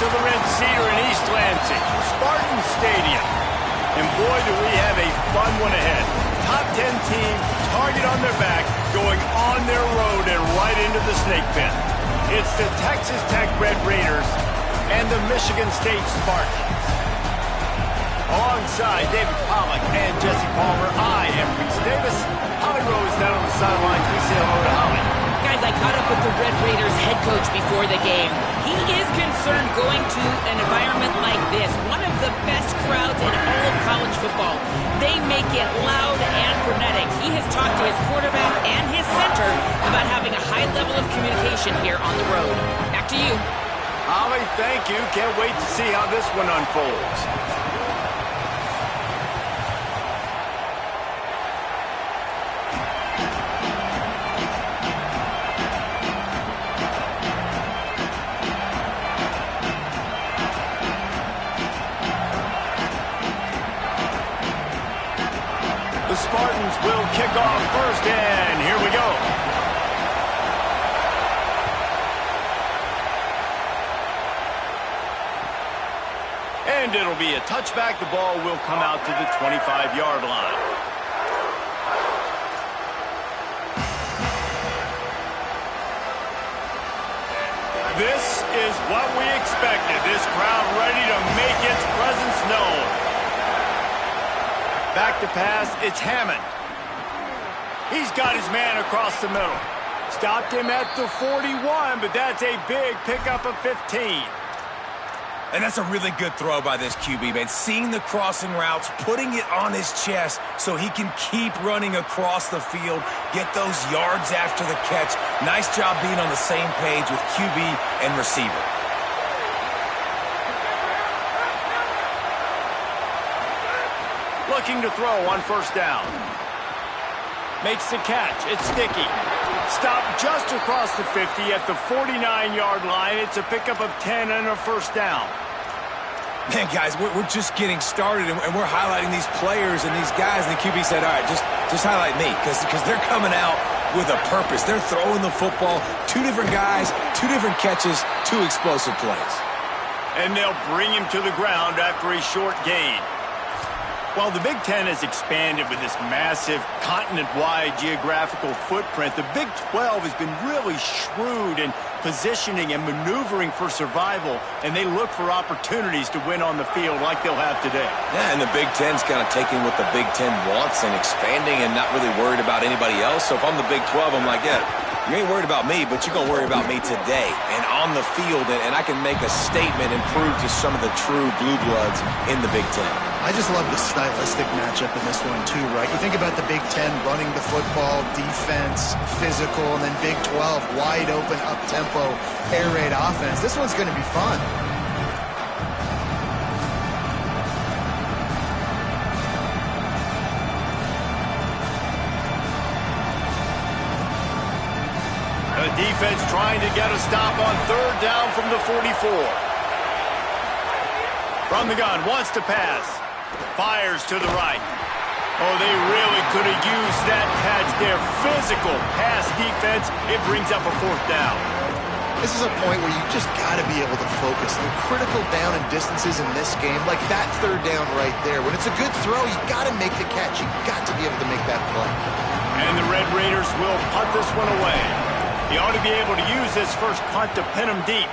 to the Red Cedar in East Lansing, Spartan Stadium. And boy, do we have a fun one ahead. Top 10 team, target on their back, going on their road and right into the snake pit. It's the Texas Tech Red Raiders and the Michigan State Spartans. Alongside David Pollack and Jesse Palmer, I am Reese Davis. Holly Rose down on the sidelines. We say hello to Holly. Guys, I caught up with the Red Raiders head coach before the game. He is concerned going to an environment like this, one of the best crowds in all of college football. They make it loud and frenetic. He has talked to his quarterback and his center about having a high level of communication here on the road. Back to you. Holly, thank you. Can't wait to see how this one unfolds. The Spartans will kick off first, and here we go. And it'll be a touchback. The ball will come out to the 25-yard line. This is what we expected. This crowd ready to make its presence known. Back to pass, it's Hammond. He's got his man across the middle. Stopped him at the 41, but that's a big pickup of 15. And that's a really good throw by this QB, man. Seeing the crossing routes, putting it on his chest so he can keep running across the field, get those yards after the catch. Nice job being on the same page with QB and receiver. Looking to throw on first down. Makes the catch. It's Sticky. Stopped just across the 50 at the 49-yard line. It's a pickup of 10 and a first down. Man, guys, we're just getting started, and we're highlighting these players and these guys. And the QB said, all right, just highlight me, because they're coming out with a purpose. They're throwing the football. Two different guys, two different catches, two explosive plays. And they'll bring him to the ground after a short gain. While the Big Ten has expanded with this massive continent-wide geographical footprint, the Big 12 has been really shrewd in positioning and maneuvering for survival, and they look for opportunities to win on the field like they'll have today. Yeah, and the Big Ten's kind of taking what the Big Ten wants and expanding and not really worried about anybody else. So if I'm the Big 12, I'm like, yeah, you ain't worried about me, but you're going to worry about me today and on the field, and I can make a statement and prove to some of the true blue bloods in the Big Ten. I just love the stylistic matchup in this one too, right? You think about the Big Ten running the football, defense, physical, and then Big 12, wide open, up-tempo, air raid offense. This one's going to be fun. The defense trying to get a stop on third down from the 44. From the gun, wants to pass. Fires to the right. Oh, they really could have used that catch there. Physical pass defense. It brings up a fourth down. This is a point where you just got to be able to focus. The critical down and distances in this game, like that third down right there. When it's a good throw, you got to make the catch. You got to be able to make that play. And the Red Raiders will punt this one away. He ought to be able to use this first punt to pin him deep.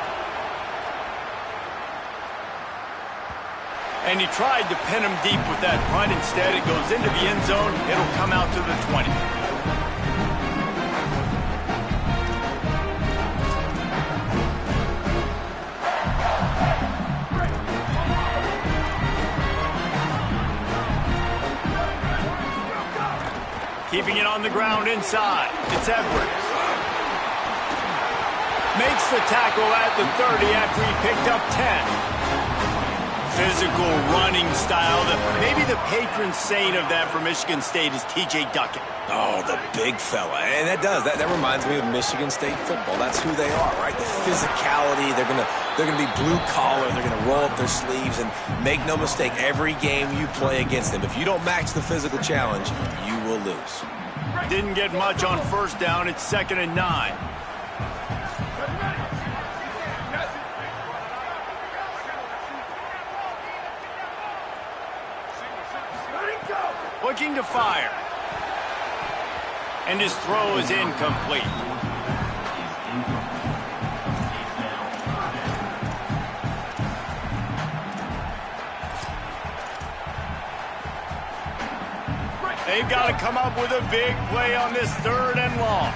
And he tried to pin him deep with that punt. Instead, it goes into the end zone. It'll come out to the 20. Keeping it on the ground inside. It's Edwards. Makes the tackle at the 30 after he picked up 10. Physical running style. Maybe the patron saint of that for Michigan State is T.J. Duckett. Oh, the big fella. And that reminds me of Michigan State football. That's who they are, right? The physicality. They're gonna be blue collar. They're gonna roll up their sleeves, and make no mistake, every game you play against them, if you don't match the physical challenge, you will lose. Didn't get much on first down. It's 2nd and 9. Looking to fire. And his throw is incomplete. They've got to come up with a big play on this 3rd and long.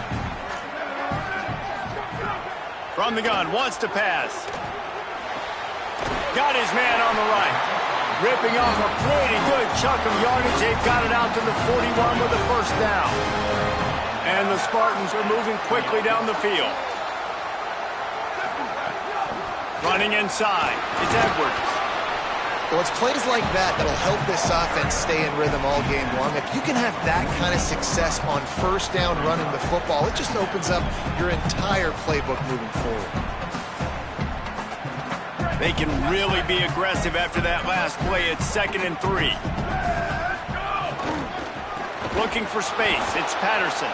From the gun, wants to pass. Got his man on the right. Ripping off a pretty good chunk of yardage. They've got it out to the 41 with a first down. And the Spartans are moving quickly down the field. Running inside. It's Edwards. Well, it's plays like that that'll help this offense stay in rhythm all game long. If you can have that kind of success on first down running the football, it just opens up your entire playbook moving forward. They can really be aggressive after that last play. It's 2nd and 3. Looking for space. It's Patterson.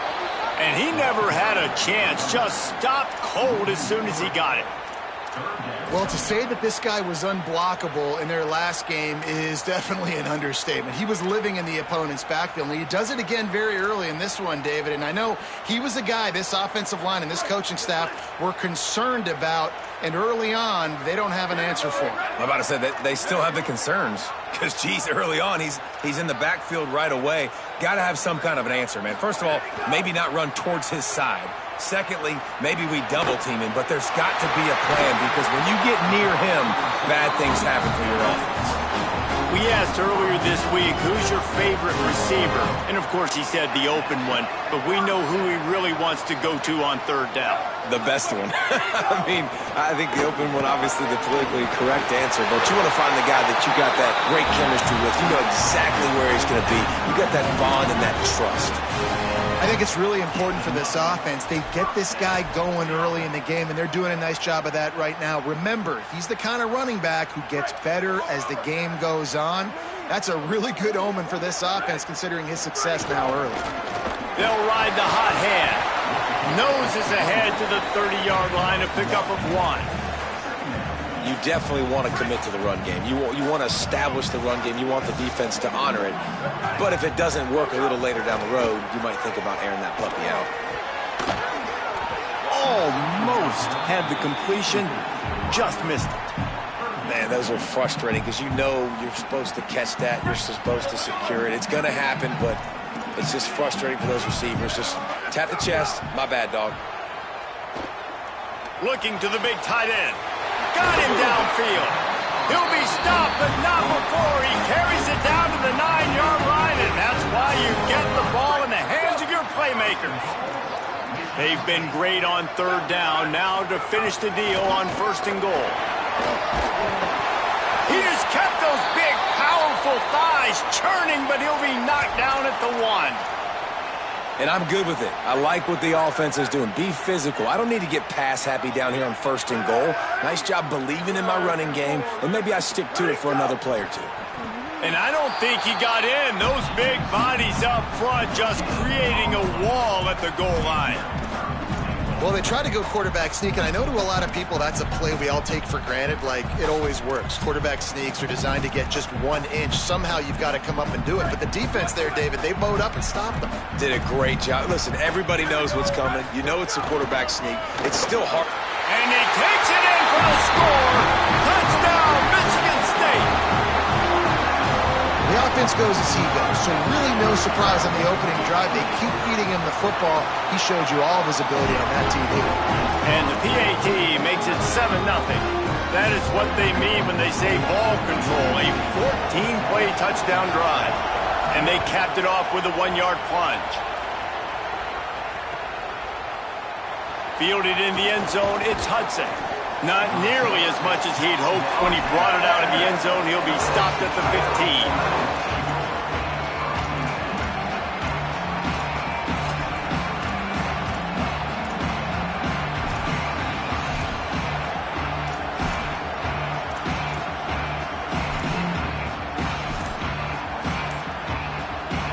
And he never had a chance. Just stopped cold as soon as he got it. Well, to say that this guy was unblockable in their last game is definitely an understatement. He was living in the opponent's backfield, and he does it again very early in this one, David. And I know he was a guy this offensive line and this coaching staff were concerned about, and early on, they don't have an answer for him. I'm about to say that they still have the concerns because, geez, early on, he's in the backfield right away. Got to have some kind of an answer, man. First of all, maybe not run towards his side. Secondly, maybe we double team him, but there's got to be a plan because when you get near him, bad things happen for your offense. We asked earlier this week, who's your favorite receiver? And, of course, he said the open one, but we know who he really wants to go to on 3rd down. The best one. I mean, I think the open one, obviously the politically correct answer, but you want to find the guy that you got that great chemistry with. You know exactly where he's going to be. You got that bond and that trust. I think it's really important for this offense. They get this guy going early in the game, and they're doing a nice job of that right now. Remember, he's the kind of running back who gets better as the game goes on. That's a really good omen for this offense, considering his success now early. They'll ride the hot hand. Noses ahead to the 30-yard line, a pickup of 1. You definitely want to commit to the run game. You want to establish the run game. You want the defense to honor it. But if it doesn't work a little later down the road, you might think about airing that puppy out. Almost had the completion, just missed it. Man, those are frustrating because you know you're supposed to catch that. You're supposed to secure it. It's going to happen, but it's just frustrating for those receivers. Just tap the chest. My bad, dog. Looking to the big tight end. Got him downfield. He'll be stopped, but not before he carries it down to the 9-yard line, and that's why you get the ball in the hands of your playmakers. They've been great on 3rd down. Now to finish the deal on 1st and goal. He has kept those big, powerful thighs churning, but he'll be knocked down at the 1. And I'm good with it. I like what the offense is doing. Be physical. I don't need to get pass happy down here on 1st and goal. Nice job believing in my running game, and maybe I stick to it for another play or two. And I don't think he got in. Those big bodies up front just creating a wall at the goal line. Well, they try to go quarterback sneak, and I know to a lot of people that's a play we all take for granted. Like, it always works. Quarterback sneaks are designed to get just 1 inch. Somehow you've got to come up and do it. But the defense there, David, they bowed up and stopped them. Did a great job. Listen, everybody knows what's coming. You know it's a quarterback sneak. It's still hard. And he takes it in for the score. Touchdown, Michigan State. The offense goes as he goes, so really no surprise on the opening drive. They keep feeding him the football. He showed you all of his ability on that TV. And the PAT makes it 7-0. That is what they mean when they say ball control, a 14-play touchdown drive. And they capped it off with a 1-yard plunge. Fielded in the end zone, it's Hudson. Not nearly as much as he'd hoped when he brought it out of the end zone. He'll be stopped at the 15.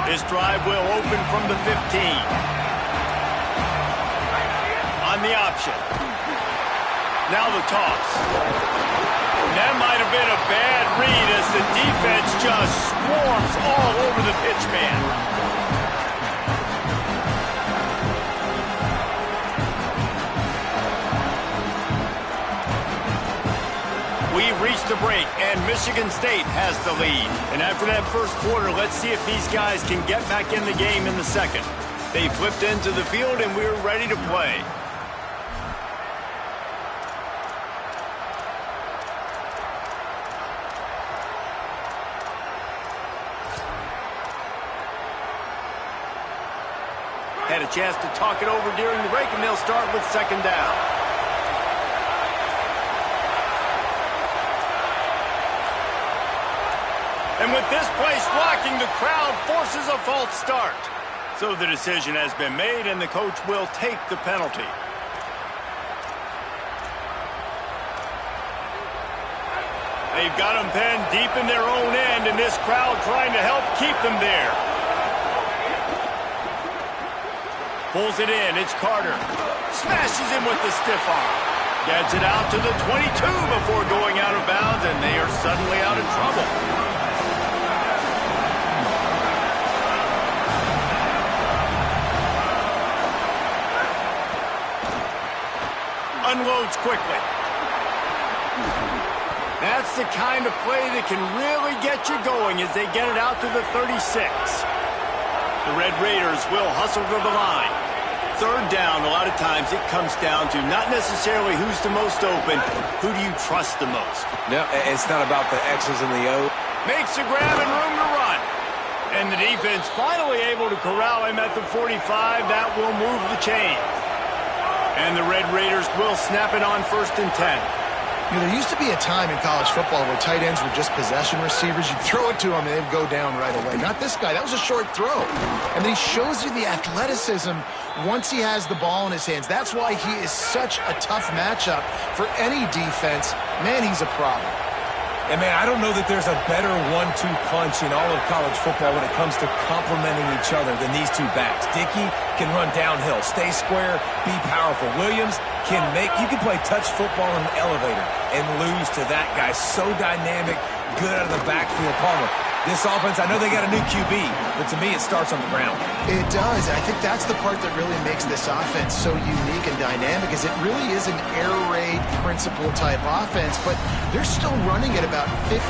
This drive will open from the 15. On the option. Now the toss. That might have been a bad read as the defense just swarms all over the pitch man. We've reached a break, and Michigan State has the lead. And after that first quarter, let's see if these guys can get back in the game in the second. They flipped into the field, and we're ready to play. Had a chance to talk it over during the break, and they'll start with second down. And with this place rocking, the crowd forces a false start. So the decision has been made, and the coach will take the penalty. They've got them pinned deep in their own end, and this crowd trying to help keep them there. Pulls it in. It's Carter. Smashes him with the stiff arm. Gets it out to the 22 before going out of bounds, and they are suddenly out of trouble. Unloads quickly. That's the kind of play that can really get you going as they get it out to the 36. The Red Raiders will hustle to the line. Third down, a lot of times it comes down to not necessarily who's the most open, who do you trust the most? No, it's not about the X's and the O. Makes a grab and room to run. And the defense finally able to corral him at the 45. That will move the chain. And the Red Raiders will snap it on 1st and 10. You know, there used to be a time in college football where tight ends were just possession receivers. You'd throw it to them and they'd go down right away. Not this guy. That was a short throw. And then he shows you the athleticism once he has the ball in his hands. That's why he is such a tough matchup for any defense. Man, he's a problem. And, man, I don't know that there's a better 1-2 punch in all of college football when it comes to complementing each other than these two backs. Dickey can run downhill, stay square, be powerful. Williams can make – you can play touch football in an elevator and lose to that guy. So dynamic, good out of the backfield. Palmer, this offense, I know they got a new QB, but to me it starts on the ground. It does. I think that's the part that really makes this offense so unique and dynamic is it really is an air raid principle type offense, but they're still running it about 50%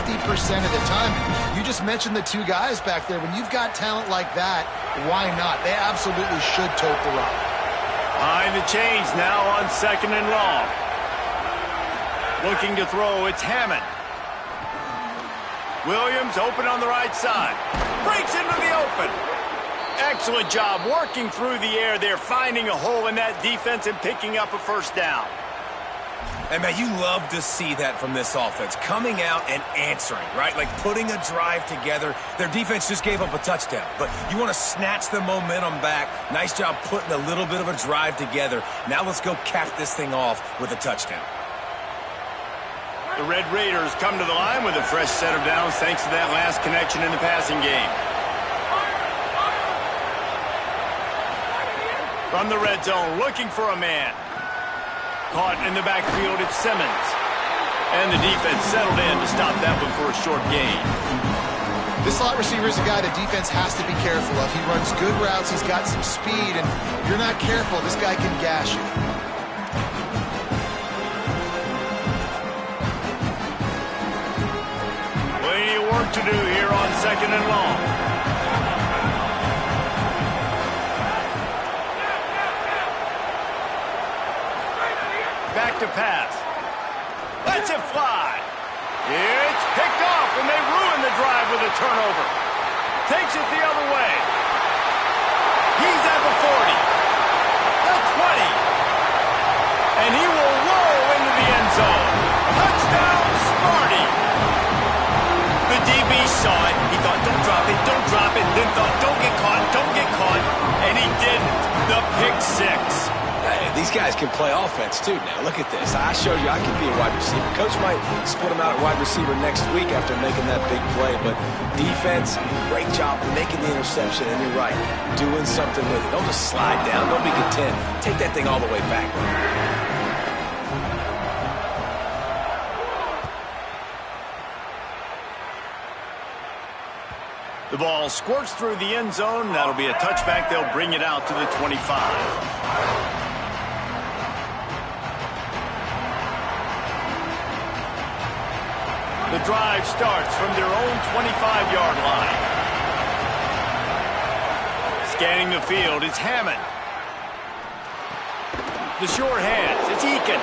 of the time. You just mentioned the two guys back there. When you've got talent like that, why not? They absolutely should tote the rock. Behind the chains now on 2nd and long. Looking to throw, it's Hammond. Williams open on the right side. Breaks into the open. Excellent job working through the air there, finding a hole in that defense and picking up a first down. And, man, you love to see that from this offense. Coming out and answering, right? Like putting a drive together. Their defense just gave up a touchdown. But you want to snatch the momentum back. Nice job putting a little bit of a drive together. Now let's go cap this thing off with a touchdown. The Red Raiders come to the line with a fresh set of downs thanks to that last connection in the passing game. From the red zone, looking for a man. Caught in the backfield, it's Simmons. And the defense settled in to stop that one for a short gain. This slot receiver is a guy the defense has to be careful of. He runs good routes, he's got some speed, and if you're not careful, this guy can gash you. Plenty of work to do here on 2nd and long. Back to pass. Lets it fly. It's picked off, and they ruin the drive with a turnover. Takes it the other way. He's at the 40. The 20. And he will roll into the end zone. Touchdown, Smarty. The DB saw it. He thought, don't drop it, don't drop it. Then thought, don't get caught, don't get caught. And he didn't. The pick six. Hey, these guys can play offense, too, now. Look at this. I showed you I can be a wide receiver. Coach might split him out at wide receiver next week after making that big play. But defense, great job making the interception. And you're right, doing something with it. Don't just slide down. Don't be content. Take that thing all the way back. The ball squirts through the end zone. That'll be a touchback. They'll bring it out to the 25. The drive starts from their own 25-yard line. Scanning the field, it's Hammond. The short hands, it's Eakin.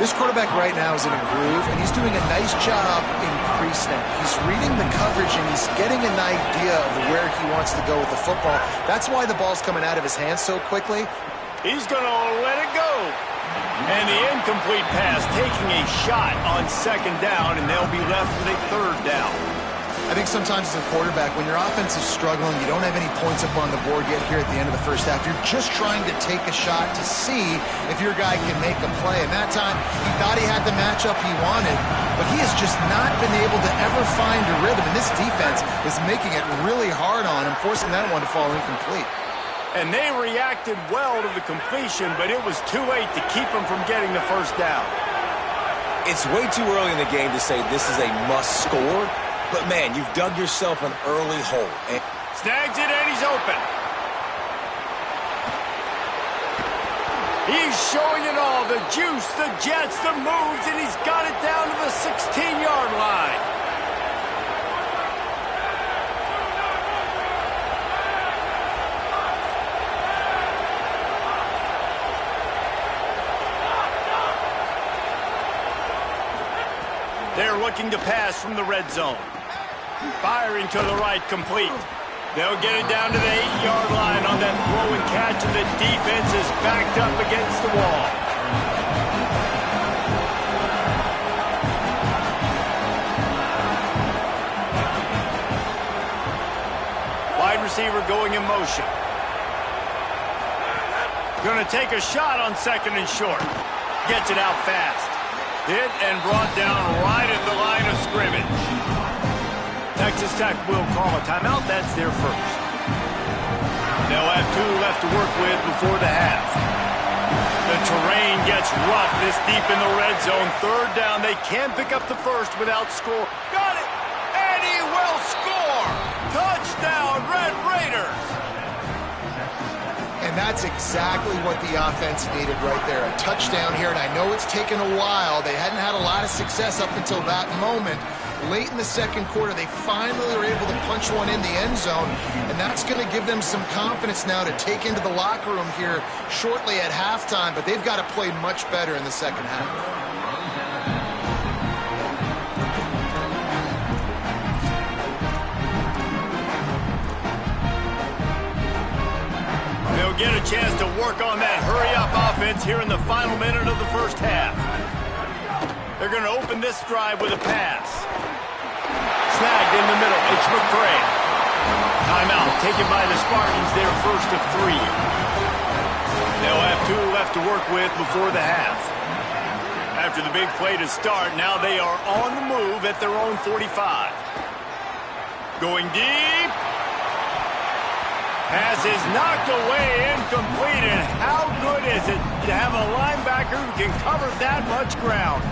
This quarterback right now is in a groove, and he's doing a nice job in pre-snap. He's reading the coverage, and he's getting an idea of where he wants to go with the football. That's why the ball's coming out of his hands so quickly. He's going to let it go. And the incomplete pass taking a shot on second down, and they'll be left with a third down. I think sometimes as a quarterback, when your offense is struggling, you don't have any points up on the board yet here at the end of the first half. You're just trying to take a shot to see if your guy can make a play. And that time, he thought he had the matchup he wanted, but he has just not been able to ever find a rhythm. And this defense is making it really hard on him, forcing that one to fall incomplete. And they reacted well to the completion, but it was too late to keep them from getting the first down. It's way too early in the game to say this is a must score, but man, you've dug yourself an early hole. Snags it and he's open. He's showing it all, the juice, the jets, the moves, and he's got it down to the 16-yard line. They're looking to pass from the red zone. Firing to the right, complete. They'll get it down to the 8-yard line on that throw and catch, and the defense is backed up against the wall. Wide receiver going in motion. Going to take a shot on second and short. Gets it out fast. Hit and brought down right at the line of scrimmage. Texas Tech will call a timeout. That's their first. They'll have 2 left to work with before the half. The terrain gets rough this deep in the red zone. Third down. They can pick up the first without score. Got it! And he will score! Touchdown, Red Raiders! And that's exactly what the offense needed right there. A touchdown here, and I know it's taken a while. They hadn't had a lot of success up until that moment. Late in the second quarter, they finally were able to punch one in the end zone, and that's going to give them some confidence now to take into the locker room here shortly at halftime, but they've got to play much better in the second half. They'll get a chance to work on that hurry-up offense here in the final minute of the first half. They're going to open this drive with a pass. Snagged in the middle. It's McCray. Timeout taken by the Spartans, their first of 3. They'll have 2 left to work with before the half. After the big play to start, now they are on the move at their own 45. Going deep. Pass is knocked away, incomplete, and how good is it to have a linebacker who can cover that much ground?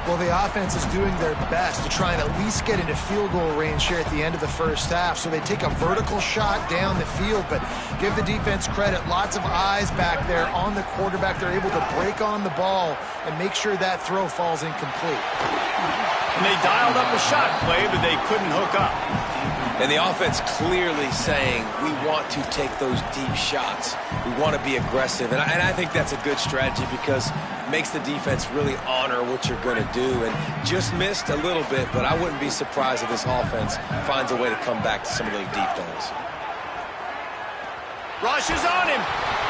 Well, the offense is doing their best to try and at least get into field goal range here at the end of the first half. So they take a vertical shot down the field, but give the defense credit. Lots of eyes back there on the quarterback. They're able to break on the ball and make sure that throw falls incomplete. And they dialed up a shot play, but they couldn't hook up. And the offense clearly saying, we want to take those deep shots. We want to be aggressive. And I think that's a good strategy because it makes the defense really honor what you're going to do. And just missed a little bit, but I wouldn't be surprised if this offense finds a way to come back to some of those deep balls. Rush is on him.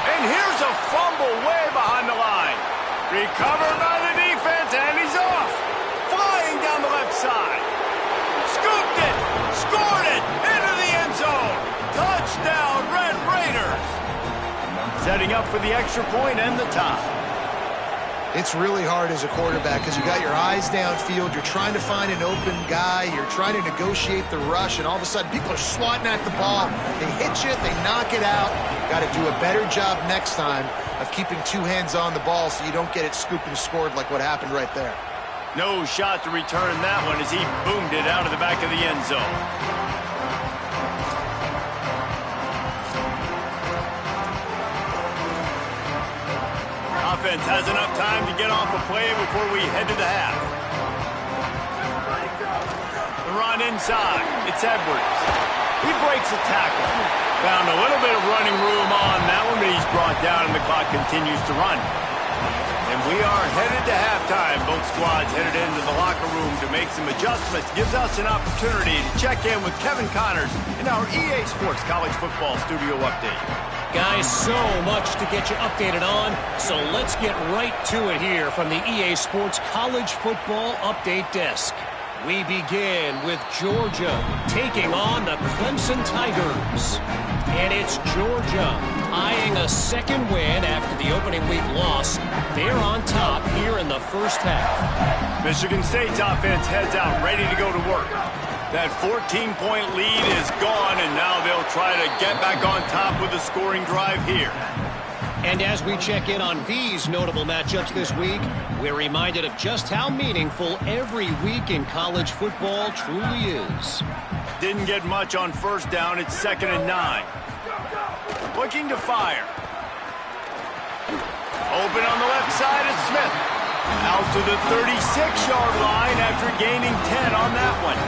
And here's a fumble way behind the line. Recovered by the defense, and he's off. Flying down the left side. Scooped it. Scored it into the end zone. Touchdown, Red Raiders. Setting up for the extra point and the tie. It's really hard as a quarterback because you got your eyes downfield. You're trying to find an open guy. You're trying to negotiate the rush, and all of a sudden people are swatting at the ball. They hit you. They knock it out. Got to do a better job next time of keeping 2 hands on the ball so you don't get it scooped and scored like what happened right there. No shot to return that one as he boomed it out of the back of the end zone. offense has enough time to get off a play before we head to the half. The run inside. It's Edwards. He breaks a tackle. Found a little bit of running room on that one, but he's brought down and the clock continues to run. And we are headed to halftime. Both squads headed into the locker room to make some adjustments. Gives us an opportunity to check in with Kevin Connors in our EA Sports College Football Studio Update. Guys, so much to get you updated on, so let's get right to it here from the EA Sports College Football Update Desk. We begin with Georgia taking on the Clemson Tigers. And it's Georgia eyeing a second win after the opening week loss. They're on top here in the first half. Michigan State's offense heads out, ready to go to work. That 14-point lead is gone, and now they'll try to get back on top with a scoring drive here. And as we check in on these notable matchups this week, we're reminded of just how meaningful every week in college football truly is. Didn't get much on first down. It's 2nd and 9. Looking to fire. Open on the left side is Smith. Out to the 36-yard line after gaining 10 on that one.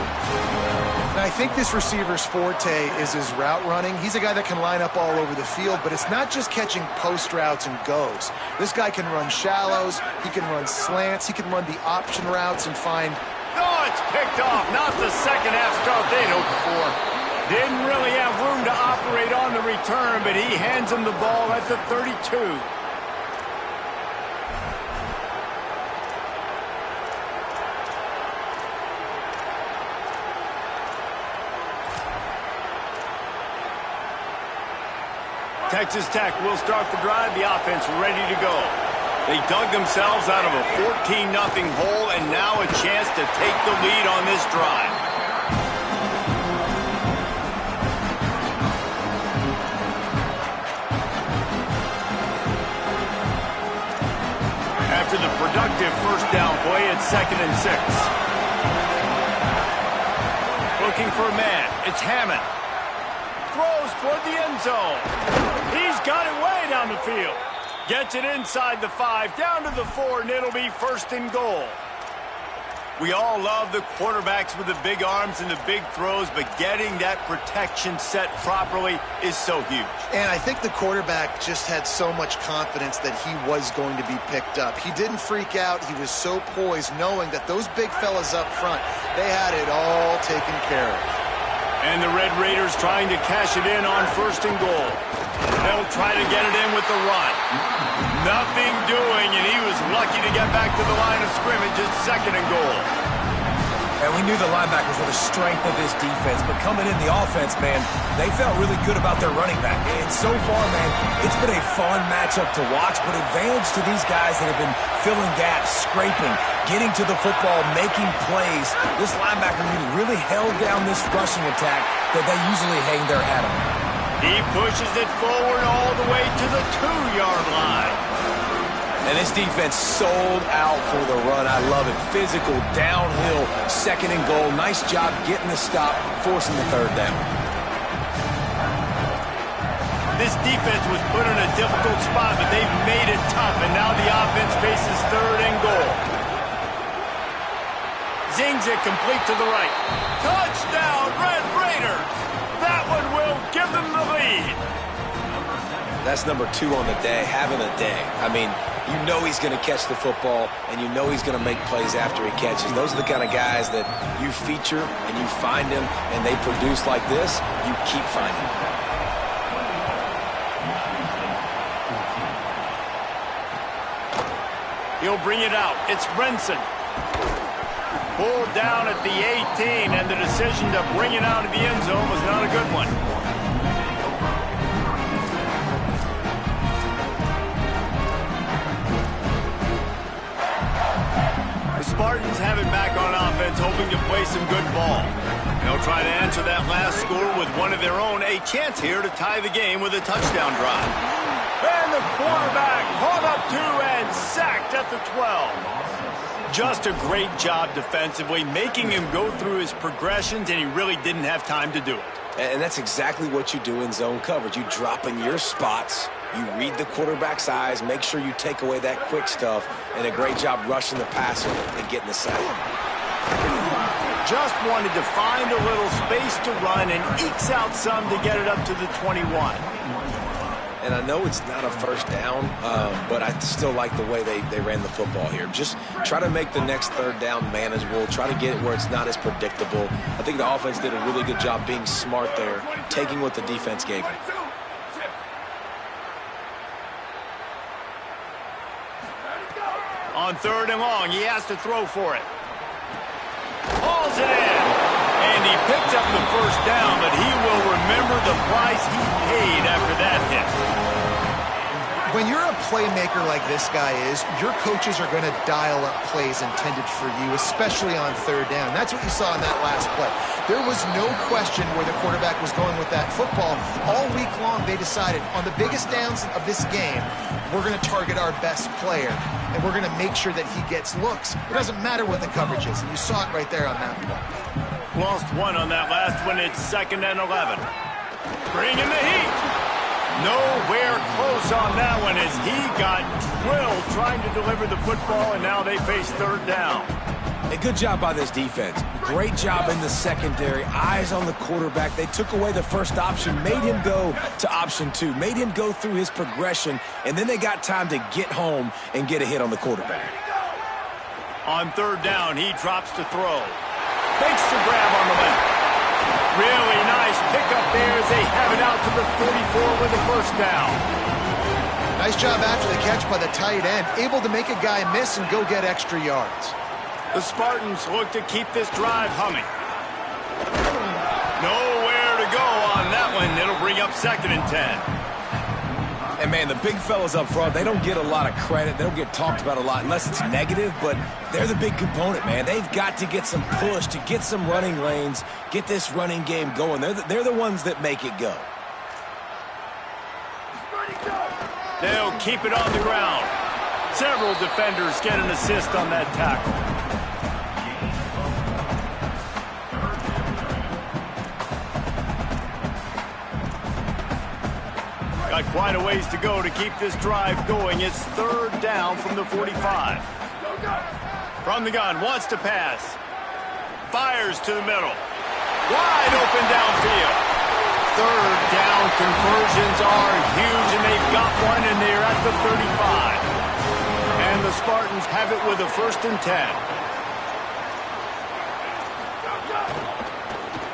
And I think this receiver's forte is his route running. He's a guy that can line up all over the field, but it's not just catching post routes and goes. This guy can run shallows, he can run slants, he can run the option routes and find... Oh, it's picked off. Not the second half start they'd hoped for. Didn't really have room to operate on the return, but he hands him the ball at the 32. Texas Tech will start the drive. The offense ready to go. They dug themselves out of a 14-0 hole, and now a chance to take the lead on this drive. After the productive first down play, it's 2nd and 6. Looking for a man. It's Hammond. Throws toward the end zone. He's got it way down the field. Gets it inside the 5, down to the 4, and it'll be 1st and goal. We all love the quarterbacks with the big arms and the big throws, but getting that protection set properly is so huge. And I think the quarterback just had so much confidence that he was going to be picked up. He didn't freak out. He was so poised, knowing that those big fellas up front, they had it all taken care of. And the Red Raiders trying to cash it in on 1st and goal. They'll try to get it in with the run. Nothing doing, and he was lucky to get back to the line of scrimmage at 2nd and goal. And we knew the linebackers were the strength of this defense, but coming in the offense, man, they felt really good about their running back. And so far, man, it's been a fun matchup to watch, but advantage to these guys that have been filling gaps, scraping, getting to the football, making plays. This linebacker really held down this rushing attack that they usually hang their hat on. He pushes it forward all the way to the 2-yard line. And this defense sold out for the run. I love it. Physical, downhill, 2nd and goal. Nice job getting the stop, forcing the 3rd down. This defense was put in a difficult spot, but they've made it tough, and now the offense faces 3rd and goal. Zings it complete to the right. Touchdown, Red Raiders! That one will give them the lead. That's number 2 on the day, having a day. I mean, you know he's going to catch the football, and you know he's going to make plays after he catches. Those are the kind of guys that you feature, and you find them, and they produce like this, you keep finding them. He'll bring it out. It's Brinson. Pulled down at the 18, and the decision to bring it out of the end zone was not a good one. The Spartans have it back on offense, hoping to play some good ball. They'll try to answer that last score with one of their own. A chance here to tie the game with a touchdown drive. And the quarterback caught up 2 and sacked at the 12. Just a great job defensively, making him go through his progressions, and he really didn't have time to do it. And that's exactly what you do in zone coverage. You drop in your spots, you read the quarterback's eyes, make sure you take away that quick stuff, and a great job rushing the passer and getting the sack. Just wanted to find a little space to run and ekes out some to get it up to the 21. And I know it's not a first down, but I still like the way they ran the football here. Just try to make the next third down manageable. Try to get it where it's not as predictable. I think the offense did a really good job being smart there, taking what the defense gave them. On 3rd and long, he has to throw for it. Hauls it in. And he picks up the first down, but he will remember the price he paid after that hit. When you're a playmaker like this guy is, your coaches are going to dial up plays intended for you, especially on 3rd down. That's what you saw in that last play. There was no question where the quarterback was going with that football. All week long, they decided on the biggest downs of this game, we're going to target our best player, and we're going to make sure that he gets looks. It doesn't matter what the coverage is, and you saw it right there on that play. Lost one on that last one. It's 2nd and 11. Bring in the heat. Nowhere close on that one as he got drilled trying to deliver the football, and now they face 3rd down. A good job by this defense. Great job in the secondary. Eyes on the quarterback. They took away the first option, made him go to option 2, made him go through his progression, and then they got time to get home and get a hit on the quarterback. On 3rd down, he drops to throw. Makes the grab on the left. Really nice pickup there as they have it out to the 44 with the first down. Nice job after the catch by the tight end, able to make a guy miss and go get extra yards. The Spartans look to keep this drive humming. Nowhere to go on that one. It'll bring up 2nd and 10. And, man, the big fellas up front, they don't get a lot of credit. They don't get talked about a lot unless it's negative, but they're the big component, man. They've got to get some push, to get some running lanes, get this running game going. They're the ones that make it go. They'll keep it on the ground. Several defenders get an assist on that tackle. Got quite a ways to go to keep this drive going. It's 3rd down from the 45. From the gun, wants to pass. Fires to the middle. Wide open downfield. 3rd down conversions are huge, and they've got one, and they're at the 35. And the Spartans have it with a 1st and 10.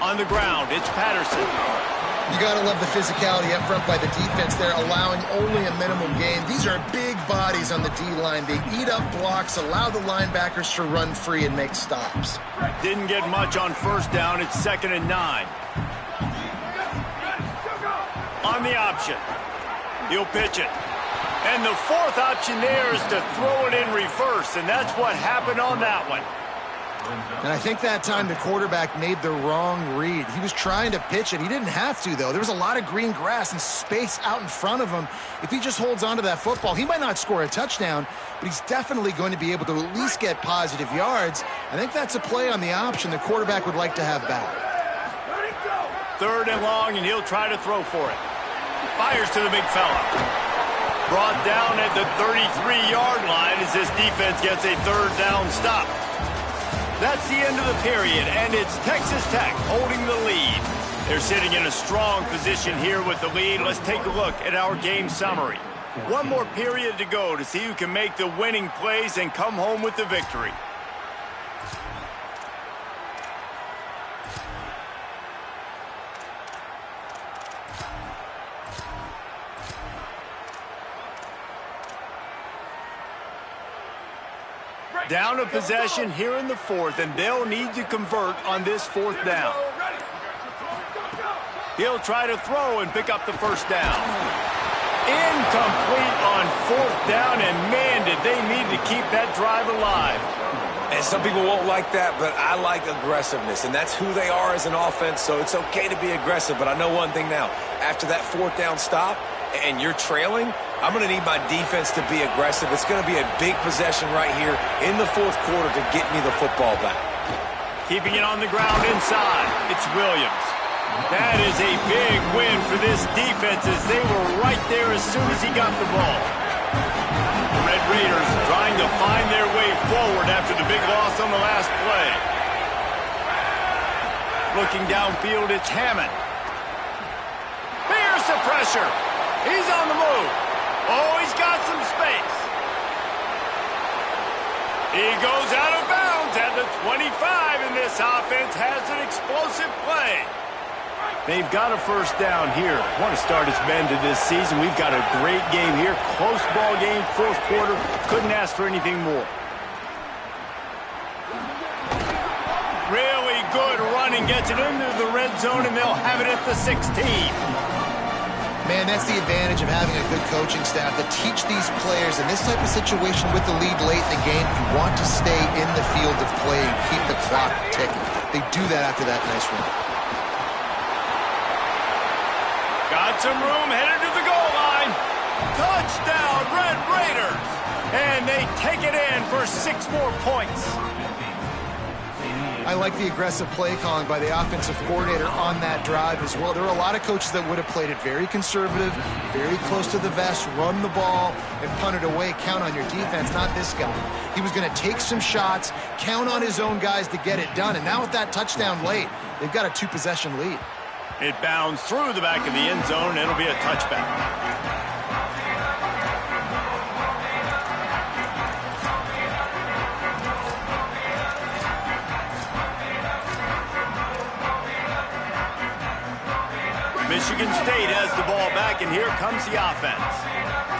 On the ground, it's Patterson. You got to love the physicality up front by the defense there, allowing only a minimum gain. These are big bodies on the D-line. They eat up blocks, allow the linebackers to run free and make stops. Didn't get much on 1st down. It's 2nd and 9. On the option. He'll pitch it. And the 4th option there is to throw it in reverse, and that's what happened on that one. And I think that time the quarterback made the wrong read. He was trying to pitch it. He didn't have to, though. There was a lot of green grass and space out in front of him. If he just holds on to that football, he might not score a touchdown, but he's definitely going to be able to at least get positive yards. I think that's a play on the option the quarterback would like to have back. 3rd and long, and he'll try to throw for it. Fires to the big fella. Brought down at the 33-yard line as this defense gets a 3rd down stop. That's the end of the period, and it's Texas Tech holding the lead. They're sitting in a strong position here with the lead. Let's take a look at our game summary. One more period to go to see who can make the winning plays and come home with the victory. Down a possession here in the 4th, and they'll need to convert on this 4th down. He'll try to throw and pick up the 1st down. Incomplete on 4th down, and man, did they need to keep that drive alive. And some people won't like that, but I like aggressiveness, and that's who they are as an offense, so it's okay to be aggressive. But I know one thing now. After that 4th down stop, and you're trailing, I'm going to need my defense to be aggressive. It's going to be a big possession right here in the 4th quarter to get me the football back. Keeping it on the ground inside. It's Williams. That is a big win for this defense as they were right there as soon as he got the ball. The Red Raiders trying to find their way forward after the big loss on the last play. Looking downfield, it's Hammond. Here's the pressure. He's on the move. Oh, he's got some space. He goes out of bounds at the 25, and this offense has an explosive play. They've got a first down here. Want to start its bend to this season. We've got a great game here. Close ball game, fourth quarter. Couldn't ask for anything more. Really good running. Gets it into the red zone, and they'll have it at the 16. Man, that's the advantage of having a good coaching staff to teach these players in this type of situation with the lead late in the game. You want to stay in the field of play and keep the clock ticking. They do that after that nice run. Got some room, headed to the goal line. Touchdown, Red Raiders. And they take it in for 6 more points. I like the aggressive play calling by the offensive coordinator on that drive as well. There are a lot of coaches that would have played it very conservative, very close to the vest, run the ball, and punt it away. Count on your defense, not this guy. He was going to take some shots, count on his own guys to get it done. And now with that touchdown late, they've got a 2-possession lead. It bounds through the back of the end zone. It'll be a touchback. Michigan State has the ball back, and here comes the offense.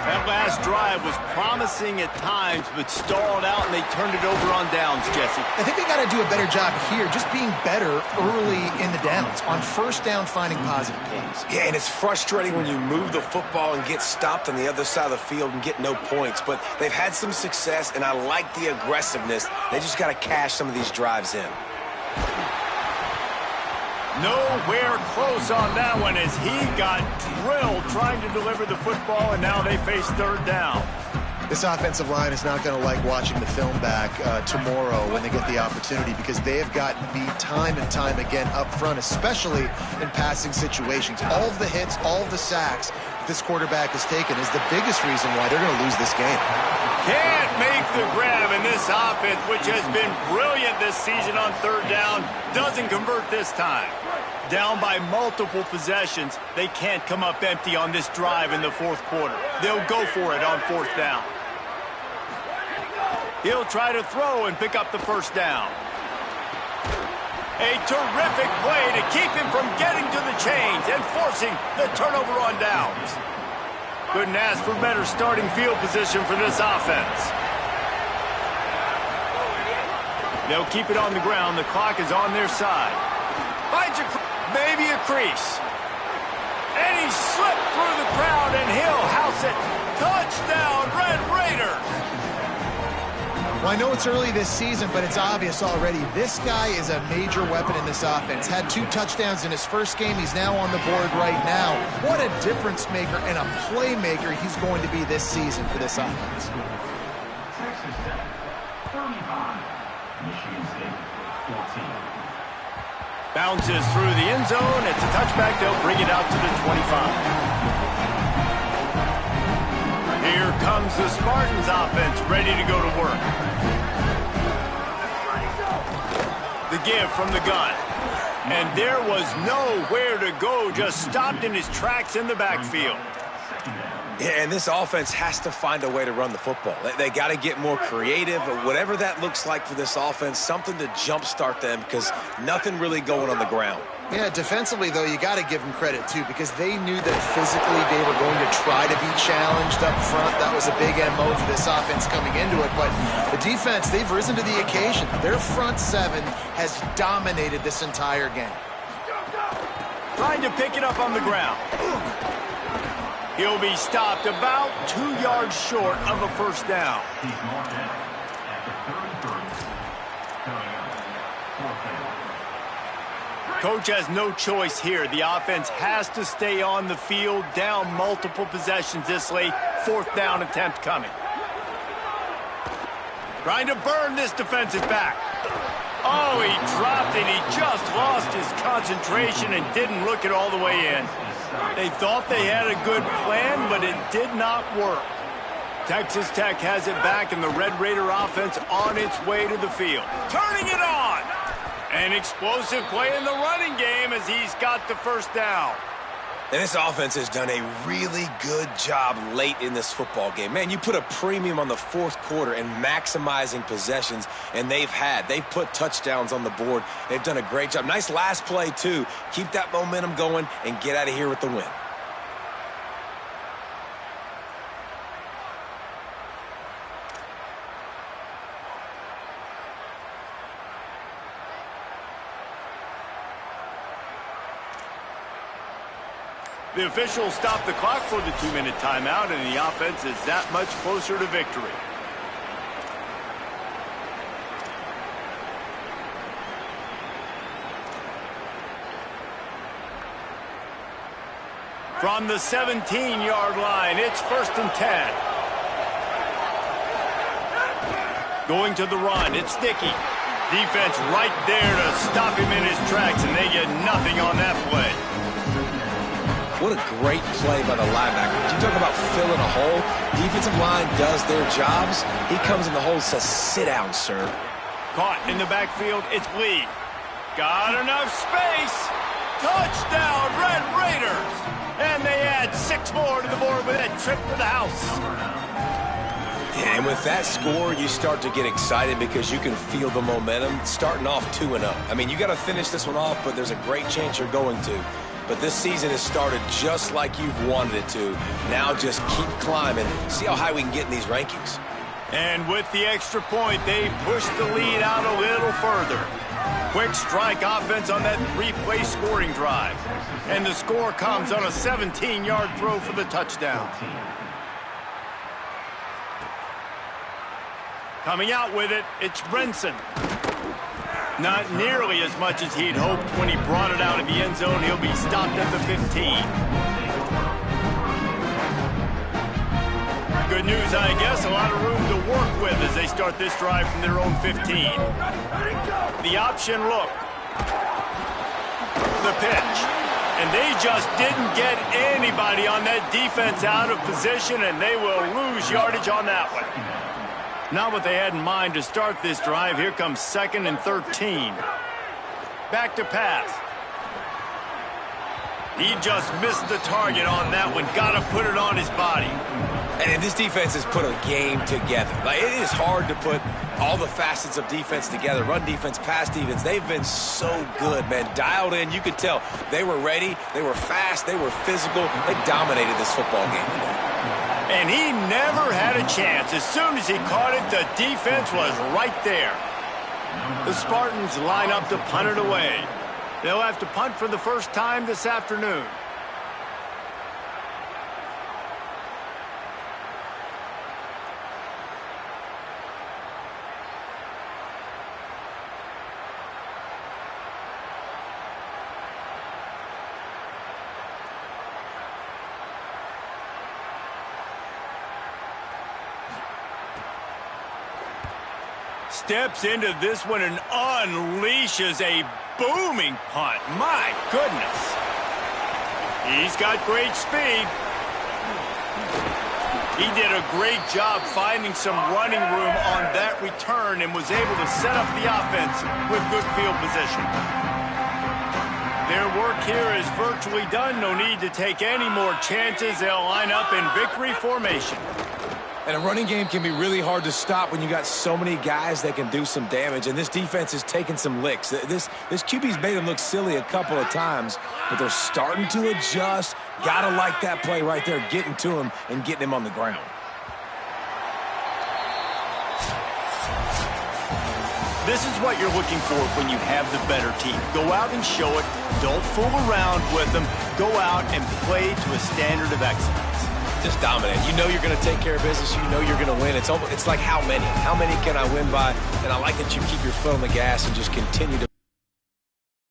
That last drive was promising at times, but stalled out, and they turned it over on downs, Jesse. I think they got to do a better job here, just being better early in the downs, on first down finding positive plays. Yeah, and it's frustrating when you move the football and get stopped on the other side of the field and get no points. But they've had some success, and I like the aggressiveness. They just got to cash some of these drives in. Nowhere close on that one as he got drilled trying to deliver the football, and now they face third down. This offensive line is not going to like watching the film back tomorrow when they get the opportunity, because they have gotten beat time and time again up front, especially in passing situations. All of the hits, all of the sacks this quarterback has taken is the biggest reason why they're going to lose this game. Can't make the grab, and this offense, which has been brilliant this season on third down, doesn't convert this time. Down by multiple possessions, they can't come up empty on this drive in the fourth quarter. They'll go for it on fourth down. He'll try to throw and pick up the first down. A terrific play to keep him from getting to the chains and forcing the turnover on downs. Couldn't ask for better starting field position for this offense. They'll keep it on the ground. The clock is on their side. Finds maybe a crease. And he slipped through the crowd, and he'll house it. Touchdown, Red Raiders. Well, I know it's early this season, but it's obvious already. This guy is a major weapon in this offense. Had 2 touchdowns in his first game. He's now on the board right now. What a difference maker and a playmaker he's going to be this season for this offense. Bounces through the end zone. It's a touchback. They'll bring it out to the 25. Here comes the Spartans offense, ready to go to work. The give from the gun. And there was nowhere to go, just stopped in his tracks in the backfield. Yeah, and this offense has to find a way to run the football. They got to get more creative, whatever that looks like for this offense, something to jumpstart them, because nothing really going on the ground. Yeah, defensively, though, you got to give them credit, too, because they knew that physically they were going to try to be challenged up front. That was a big MO for this offense coming into it. But the defense, they've risen to the occasion. Their front 7 has dominated this entire game. Trying to pick it up on the ground. He'll be stopped about 2 yards short of a first down. Coach has no choice here. The offense has to stay on the field, down multiple possessions this late. Fourth down attempt coming. Trying to burn this defensive back. Oh, he dropped it. He just lost his concentration and didn't look it all the way in. They thought they had a good plan, but it did not work. Texas Tech has it back, and the Red Raider offense on its way to the field. Turning it on! An explosive play in the running game as he's got the first down. And this offense has done a really good job late in this football game. Man, you put a premium on the fourth quarter and maximizing possessions, and they've put touchdowns on the board. They've done a great job. Nice last play, too. Keep that momentum going and get out of here with the win. The officials stop the clock for the 2-minute timeout, and the offense is that much closer to victory. From the 17-yard line, it's 1st and 10. Going to the run, it's Dickey. Defense right there to stop him in his tracks, and they get nothing on that play. What a great play by the linebacker. You talk about filling a hole. Defensive line does their jobs. He comes in the hole and says, sit down, sir. Caught in the backfield, it's Lee. Got enough space. Touchdown, Red Raiders. And they add 6 more to the board with that trip to the house. Yeah, and with that score, you start to get excited because you can feel the momentum starting off 2-0. I mean, you got to finish this one off, but there's a great chance you're going to. But this season has started just like you've wanted it to. Now just keep climbing. See how high we can get in these rankings. And with the extra point, they push the lead out a little further. Quick strike offense on that 3-play scoring drive. And the score comes on a 17-yard throw for the touchdown. Coming out with it, it's Brinson. Not nearly as much as he'd hoped when he brought it out of the end zone. He'll be stopped at the 15. Good news, I guess. A lot of room to work with as they start this drive from their own 15. The option look. The pitch. And they just didn't get anybody on that defense out of position, and they will lose yardage on that one. Not what they had in mind to start this drive. Here comes 2nd and 13. Back to pass. He just missed the target on that one. Got to put it on his body. And this defense has put a game together. Like, it is hard to put all the facets of defense together. Run defense, pass defense. They've been so good, man. Dialed in. You could tell they were ready. They were fast. They were physical. They dominated this football game today. And he never had a chance. As soon as he caught it, the defense was right there. The Spartans line up to punt it away. They'll have to punt for the first time this afternoon. Steps into this one and unleashes a booming punt. My goodness. He's got great speed. He did a great job finding some running room on that return and was able to set up the offense with good field position. Their work here is virtually done. No need to take any more chances. They'll line up in victory formation. And a running game can be really hard to stop when you got so many guys that can do some damage. And this defense is taking some licks. This QB's made them look silly a couple of times, but they're starting to adjust. Gotta like that play right there, getting to him and getting him on the ground. This is what you're looking for when you have the better team. Go out and show it. Don't fool around with them. Go out and play to a standard of excellence. Just dominate. You know you're going to take care of business. You know you're going to win. It's like how many? How many can I win by? And I like that you keep your foot on the gas and just continue to